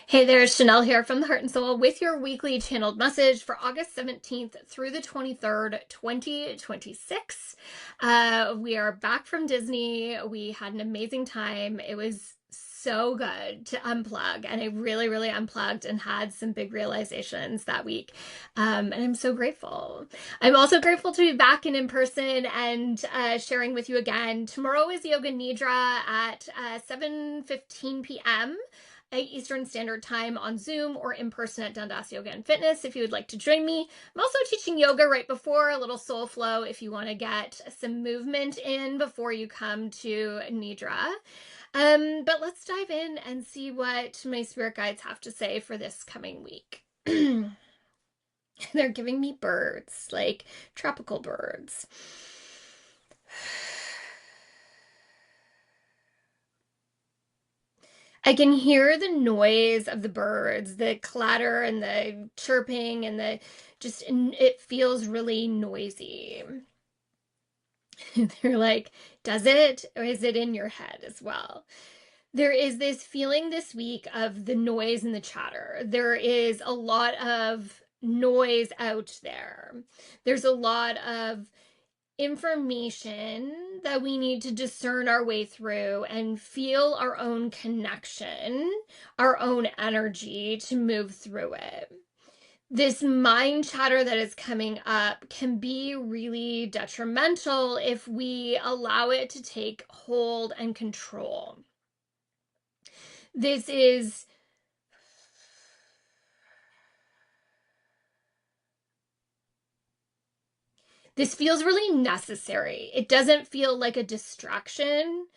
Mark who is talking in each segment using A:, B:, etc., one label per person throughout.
A: Hey there, Shanel here from the Heart and Soul with your weekly channeled message for August 17th through the 23rd, 2026. We are back from Disney. We had an amazing time. It was so good to unplug, and I really unplugged and had some big realizations that week. And I'm so grateful. I'm also grateful to be back and in person and sharing with you again. Tomorrow is Yoga Nidra at 7:15 p.m. Eastern Standard Time on Zoom or in person at Dundas Yoga and Fitness if you would like to join me. I'm also teaching yoga right before, a little soul flow if you want to get some movement in before you come to Nidra. But let's dive in and see what my spirit guides have to say for this coming week. They're giving me birds, like tropical birds. I can hear the noise of the birds, the clatter and the chirping and it feels really noisy. They're like, does it? Or is it in your head as well? There is this feeling this week of the noise and the chatter. There is a lot of noise out there. There's a lot of information that we need to discern our way through and feel our own connection, our own energy to move through it. This mind chatter that is coming up can be really detrimental if we allow it to take hold and control. This feels really necessary. It doesn't feel like a distraction.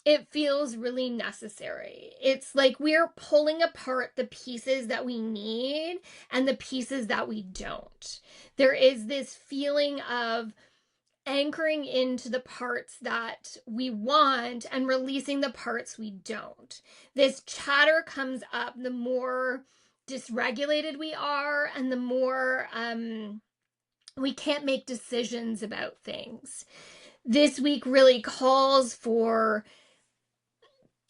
A: It feels really necessary. It's like we're pulling apart the pieces that we need and the pieces that we don't. There is this feeling of anchoring into the parts that we want and releasing the parts we don't. This chatter comes up the more dysregulated we are and the more we can't make decisions about things. This week really calls for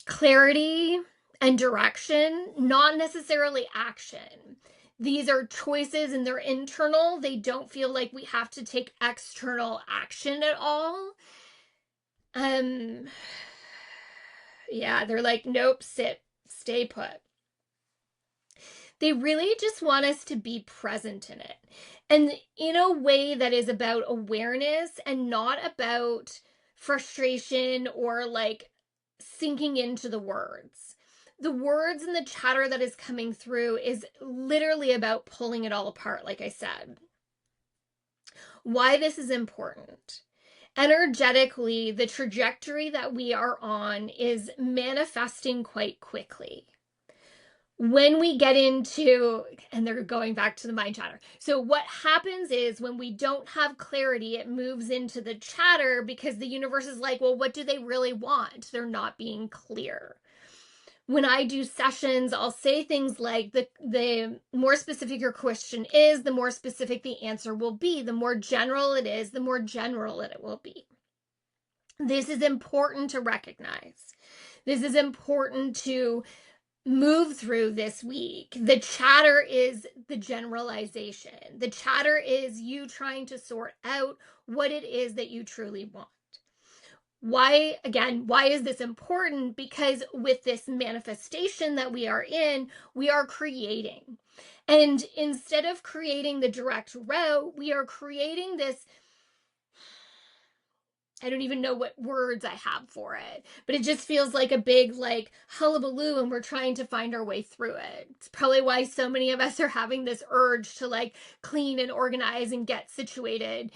A: clarity and direction, not necessarily action. These are choices and they're internal. They don't feel like we have to take external action at all. Yeah, they're like, nope, sit, stay put. They really just want us to be present in it. And in a way that is about awareness and not about frustration or like sinking into the words. The words and the chatter that is coming through is literally about pulling it all apart, like I said. Why this is important. Energetically, the trajectory that we are on is manifesting quite quickly. When we get into, and they're going back to the mind chatter. So what happens is when we don't have clarity, it moves into the chatter because the universe is like, well, what do they really want? They're not being clear. When I do sessions, I'll say things like the more specific your question is, the more specific the answer will be. The more general it is, the more general it will be. This is important to recognize. This is important to move through this week. The chatter is the generalization. The chatter is you trying to sort out what it is that you truly want. Why is this important? Because with this manifestation that we are in, we are creating. And instead of creating the direct route, we are creating this, I don't even know what words I have for it, but it just feels like a big like hullabaloo and we're trying to find our way through it. It's probably why so many of us are having this urge to like clean and organize and get situated.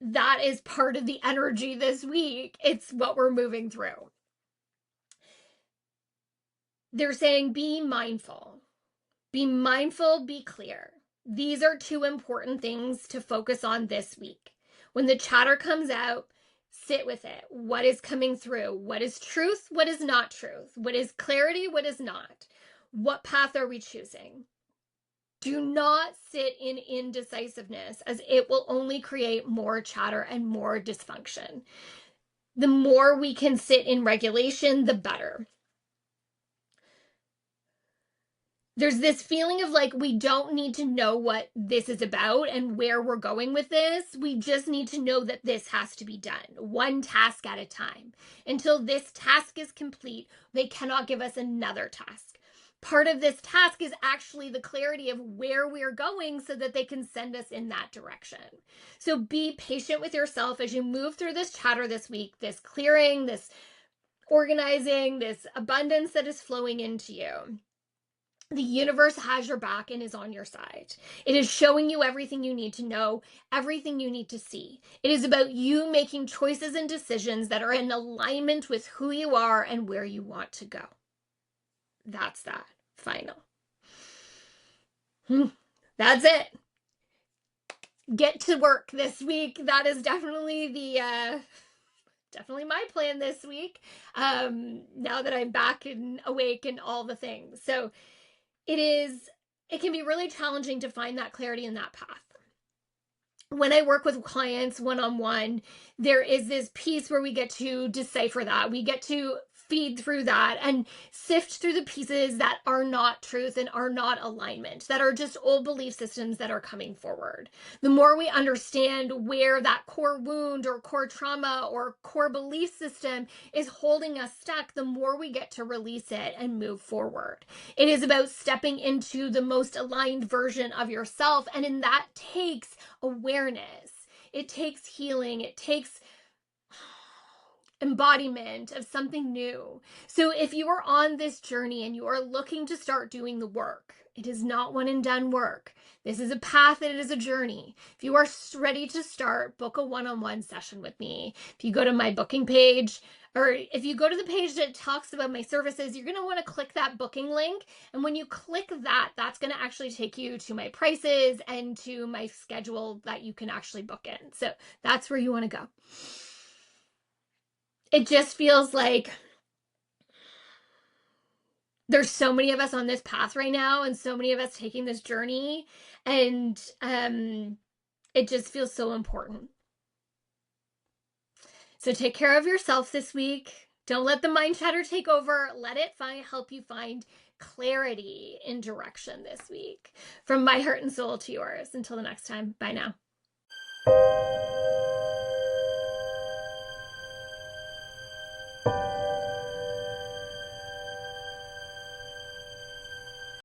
A: That is part of the energy this week. It's what we're moving through. They're saying be mindful. Be mindful, be clear. These are two important things to focus on this week. When the chatter comes out, sit with it. What is coming through? What is truth? What is not truth? What is clarity? What is not? What path are we choosing? Do not sit in indecisiveness, as it will only create more chatter and more dysfunction. The more we can sit in regulation, the better. there's this feeling of like, we don't need to know what this is about and where we're going with this. We just need to know that this has to be done one task at a time. Until this task is complete, they cannot give us another task. Part of this task is actually the clarity of where we're going so that they can send us in that direction. So be patient with yourself as you move through this chatter this week, this clearing, this organizing, this abundance that is flowing into you. The universe has your back and is on your side. It is showing you everything you need to know, everything you need to see. It is about you making choices and decisions that are in alignment with who you are and where you want to go. That's that. Final. That's it. Get to work this week. That is definitely definitely my plan this week. Now that I'm back and awake and all the things. So it can be really challenging to find that clarity in that path. When I work with clients one-on-one, there is this piece where we get to decipher that. We get to feed through that and sift through the pieces that are not truth and are not alignment, that are just old belief systems that are coming forward. The more we understand where that core wound or core trauma or core belief system is holding us stuck, the more we get to release it and move forward. It is about stepping into the most aligned version of yourself, and that takes awareness. It takes healing. It takes embodiment of something new. So if you are on this journey and you are looking to start doing the work, it is not one and done work. This is a path and it is a journey. If you are ready to start, book a one-on-one session with me. If you go to my booking page, or if you go to the page that talks about my services, you're going to want to click that booking link. And when you click that, that's going to actually take you to my prices and to my schedule that you can actually book in. So that's where you want to go. It just feels like there's so many of us on this path right now and so many of us taking this journey, and it just feels so important. So take care of yourself this week. Don't let the mind chatter take over. Let it help you find clarity in direction this week. From my heart and soul to yours. Until the next time, bye now.